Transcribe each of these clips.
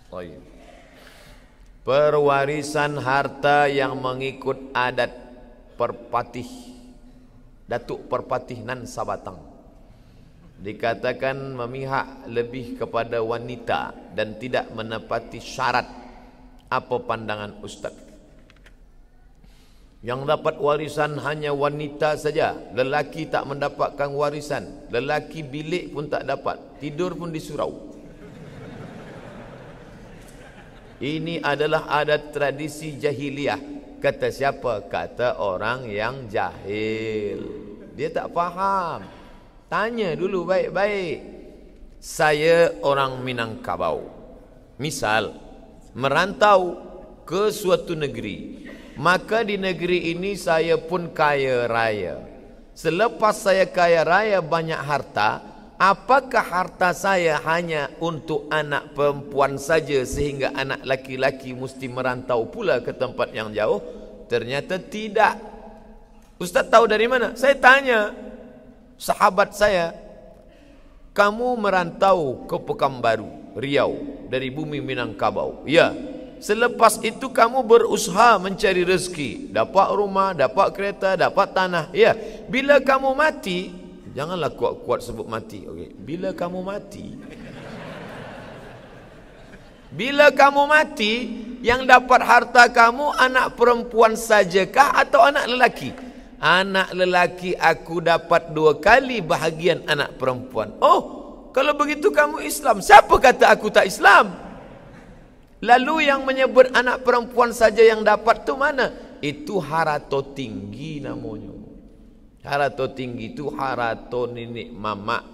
Baik. Perwarisan harta yang mengikut adat perpatih, Datuk Perpatih Nan Sabatang, dikatakan memihak lebih kepada wanita dan tidak menepati syarat. Apa pandangan Ustaz? Yang dapat warisan hanya wanita saja, lelaki tak mendapatkan warisan. Lelaki bilik pun tak dapat, tidur pun di surau. Ini adalah adat tradisi jahiliyah. Kata siapa? Kata orang yang jahil. Dia tak faham. Tanya dulu baik-baik. Saya orang Minangkabau, misal merantau ke suatu negeri, maka di negeri ini saya pun kaya raya. Selepas saya kaya raya banyak harta, apakah harta saya hanya untuk anak perempuan saja sehingga anak laki-laki mesti merantau pula ke tempat yang jauh? Ternyata tidak. Ustaz tahu dari mana? Saya tanya sahabat saya, kamu merantau ke Pekanbaru, Riau, dari bumi Minangkabau. Ya. Selepas itu kamu berusaha mencari rezeki, dapat rumah, dapat kereta, dapat tanah. Ya. Bila kamu mati, janganlah kuat-kuat sebut mati. Okey. Bila kamu mati, yang dapat harta kamu anak perempuan sajakah atau anak lelaki? Anak lelaki aku dapat 2 kali bahagian anak perempuan. Oh, kalau begitu kamu Islam. Siapa kata aku tak Islam? Lalu yang menyebut anak perempuan saja yang dapat tu mana? Itu harato tinggi namanya. Harato tinggi itu harato nenek mama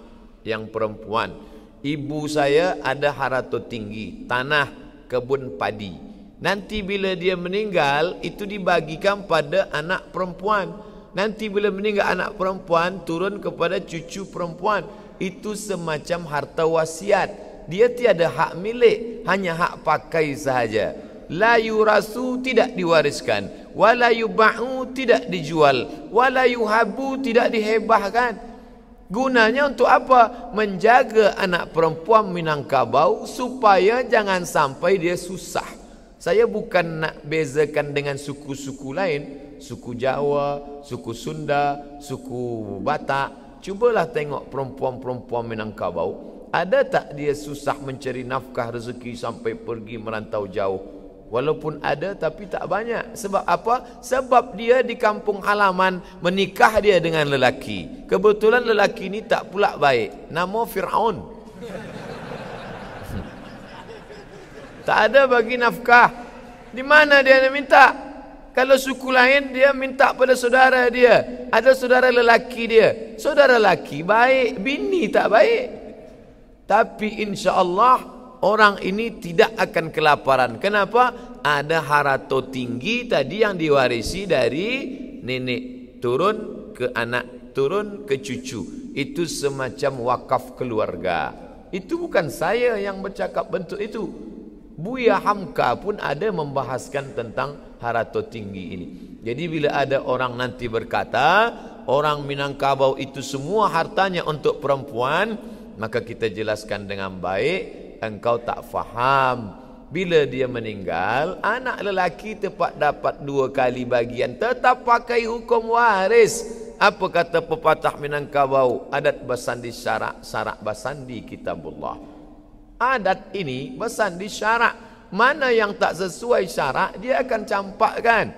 yang perempuan. Ibu saya ada harato tinggi, tanah, kebun padi. Nanti bila dia meninggal, itu dibagikan pada anak perempuan. Nanti bila meninggal anak perempuan, turun kepada cucu perempuan. Itu semacam harta wasiat. Dia tiada hak milik, hanya hak pakai sahaja. La yurasu, tidak diwariskan. Wala yuba'u, tidak dijual. Wala yuhabu, tidak dihebahkan. Gunanya untuk apa? Menjaga anak perempuan Minangkabau supaya jangan sampai dia susah. Saya bukan nak bezakan dengan suku-suku lain, suku Jawa, suku Sunda, suku Batak. Cubalah tengok perempuan-perempuan Minangkabau, ada tak dia susah mencari nafkah rezeki sampai pergi merantau jauh? Walaupun ada tapi tak banyak. Sebab apa? Sebab dia di kampung halaman menikah dia dengan lelaki. Kebetulan lelaki ini tak pula baik. Nama Fir'aun. Tak ada bagi nafkah. Di mana dia nak minta? Kalau suku lain dia minta pada saudara dia. Ada saudara lelaki dia. Saudara lelaki baik, bini tak baik. Tapi insya-Allah orang ini tidak akan kelaparan. Kenapa? Ada harato tinggi tadi yang diwarisi dari nenek turun ke anak, turun ke cucu. Itu semacam wakaf keluarga. Itu bukan saya yang bercakap bentuk itu. Buya Hamka pun ada membahaskan tentang harato tinggi ini. Jadi bila ada orang nanti berkata orang Minangkabau itu semua hartanya untuk perempuan, maka kita jelaskan dengan baik, engkau tak faham. Bila dia meninggal, anak lelaki tepat dapat 2 kali bagian, tetap pakai hukum waris. Apa kata pepatah Minangkabau? Adat basandi syarak, syarak basandi kitabullah. Adat ini basandi syarak. Mana yang tak sesuai syarak, dia akan campakkan.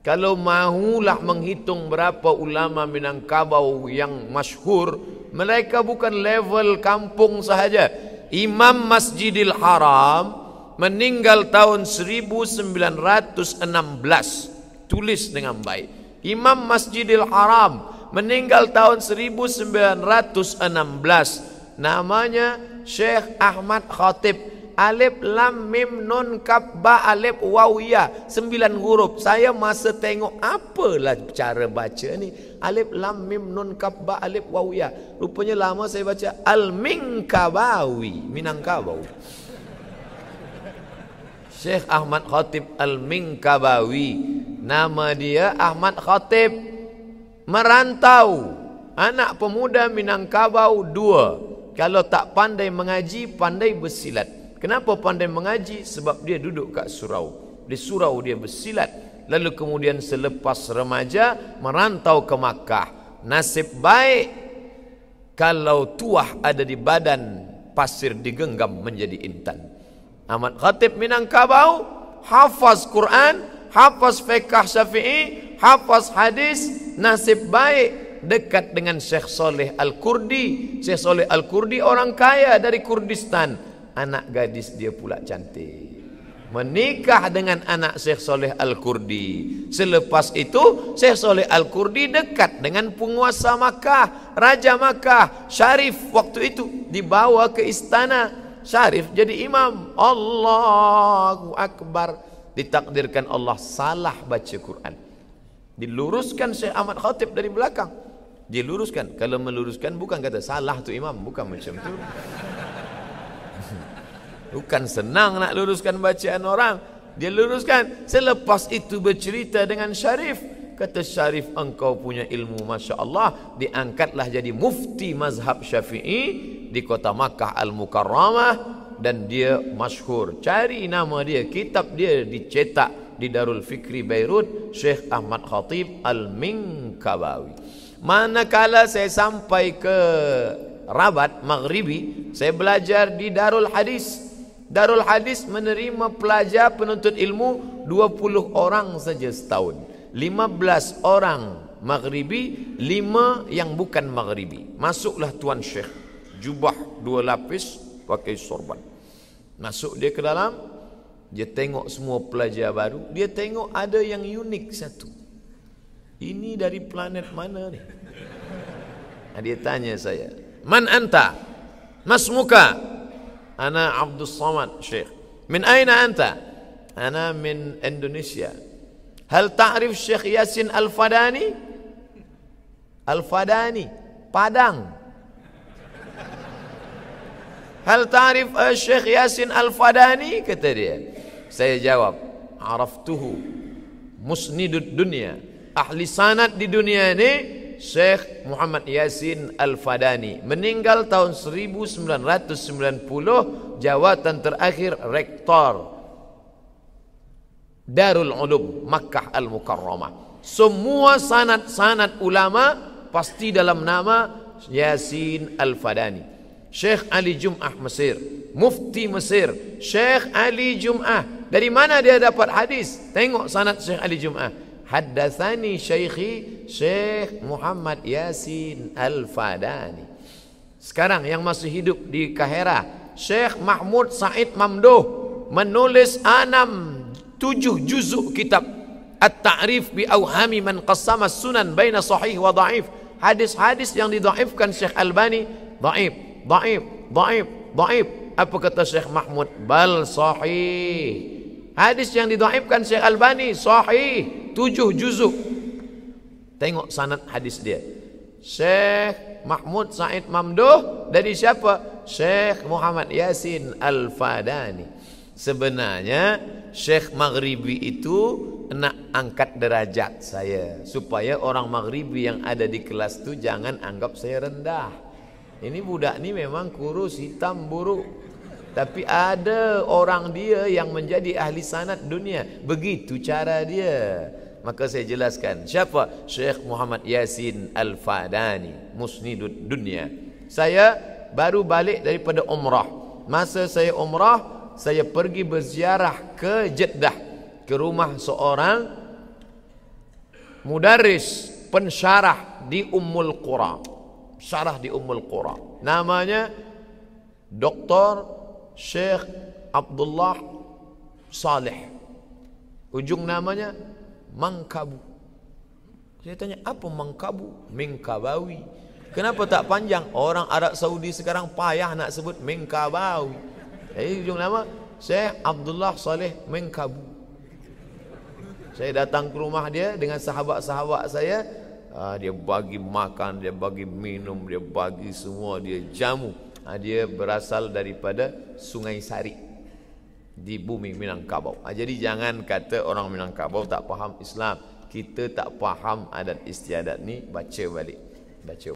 Kalau mahulah menghitung berapa ulama Minangkabau yang masyhur, mereka bukan level kampung sahaja. Imam Masjidil Haram meninggal tahun 1916. Tulis dengan baik. Imam Masjidil Haram meninggal tahun 1916. Namanya Syekh Ahmad Khatib. Alif lam mim nun kaf ba alif waw ya, 9 huruf. Saya masa tengok apalah cara baca ni, alif lam mim nun kaf ba alif waw ya. Rupanya lama saya baca Al-Minkabawi, Minangkabau. Syekh Ahmad Khatib Al-Minkabawi. Nama dia Ahmad Khatib. Merantau. Anak pemuda Minangkabau 2. Kalau tak pandai mengaji, pandai bersilat. Kenapa pandai mengaji? Sebab dia duduk kat surau. Di surau dia bersilat. Lalu kemudian selepas remaja merantau ke Makkah. Nasib baik kalau tuah ada di badan, pasir digenggam menjadi intan. Ahmad Khatib Minangkabau hafaz Quran, hafaz fiqh Syafi'i, hafaz hadis. Nasib baik dekat dengan Syekh Saleh Al-Kurdi. Syekh Saleh Al-Kurdi orang kaya dari Kurdistan. Anak gadis dia pula cantik. Menikah dengan anak Syekh Saleh Al-Kurdi. Selepas itu Syekh Saleh Al-Kurdi dekat dengan penguasa Makkah, Raja Makkah, Syarif waktu itu dibawa ke istana. Syarif jadi imam. Allahu Akbar. Ditakdirkan Allah salah baca Quran. Diluruskan Syekh Ahmad Khatib dari belakang. Diluruskan. Kalau meluruskan bukan kata salah tu imam, bukan macam tu. Bukan senang nak luruskan bacaan orang. Dia luruskan. Selepas itu bercerita dengan Syarif. Kata Syarif, engkau punya ilmu Masya Allah. Diangkatlah jadi mufti mazhab Syafi'i di kota Makkah Al-Mukarramah. Dan dia masyhur. Cari nama dia. Kitab dia dicetak di Darul Fikri Beirut. Syekh Ahmad Khatib Al-Minkabawi. Manakala saya sampai ke Rabat Maghribi, saya belajar di Darul Hadis. Darul Hadis menerima pelajar penuntut ilmu 20 orang saja setahun. 15 orang Maghribi, 5 yang bukan Maghribi. Masuklah Tuan Syekh, jubah 2 lapis, pakai sorban. Masuk dia ke dalam, dia tengok semua pelajar baru. Dia tengok ada yang unik satu. Ini dari planet mana ni? Dia tanya saya, man anta? Masmuka? Ana Abdul Samad Syekh. Min aina anta? Ana min Indonesia. Hal ta'rif Syekh Yasin Al-Fadani? Al-Fadani, Padang. Hal ta'rif Syekh Yasin Al-Fadani? Kata dia. Saya jawab, araftuhu musnidud dunia. Ahli sanad di dunia ini Syekh Muhammad Yasin Al-Fadani. Meninggal tahun 1990. Jawatan terakhir rektor Darul Ulum Makkah Al-Mukarramah. Semua sanad-sanad ulama pasti dalam nama Yasin Al-Fadani. Syekh Ali Jum'ah Mesir, Mufti Mesir, Syekh Ali Jum'ah. Dari mana dia dapat hadis? Tengok sanad Syekh Ali Jum'ah. Haddatsani Syekhi Syekh Muhammad Yasin Al-Fadani. Sekarang yang masih hidup di Kahira, Syekh Mahmud Said Mamduh menulis 7 juzuk kitab At-Ta'rif bi Awhami man qassama sunan baina sahih wa dhaif. Hadis-hadis yang didhaifkan Syekh Albani, dhaif, dhaif, dhaif, dhaif. Apa kata Syekh Mahmud? Bal sahih. Hadis yang didhaifkan Syekh Albani sahih. 7 juzuk. Tengok sanad hadis dia. Syekh Mahmud Said Mamduh dari siapa? Syekh Muhammad Yasin Al-Fadani. Sebenarnya Syekh Maghribi itu nak angkat derajat saya, supaya orang Maghribi yang ada di kelas tu jangan anggap saya rendah. Ini budak ni memang kurus, hitam, buruk, tapi ada orang dia yang menjadi ahli sanad dunia. Begitu cara dia. Maka saya jelaskan siapa Syekh Muhammad Yasin Al-Fadani, musnidud dunia. Saya baru balik daripada umrah. Masa saya umrah, saya pergi berziarah ke Jeddah, ke rumah seorang mudarris pensyarah di Ummul Qura. Syarah di Ummul Qura. Namanya Dr. Syekh Abdullah Saleh. Ujung namanya Mangkabu. Saya tanya, apa Mangkabu? Minkabawi. Kenapa tak panjang? Orang Arab Saudi sekarang payah nak sebut Minkabawi. Jadi ujung nama Syekh Abdullah Saleh Minkabu. Saya datang ke rumah dia dengan sahabat-sahabat saya. Dia bagi makan, dia bagi minum, dia bagi semua, dia jamu. Dia berasal daripada Sungai Sari di bumi Minangkabau. Jadi jangan kata orang Minangkabau tak faham Islam. Kita tak faham adat istiadat ni, baca balik. Baca.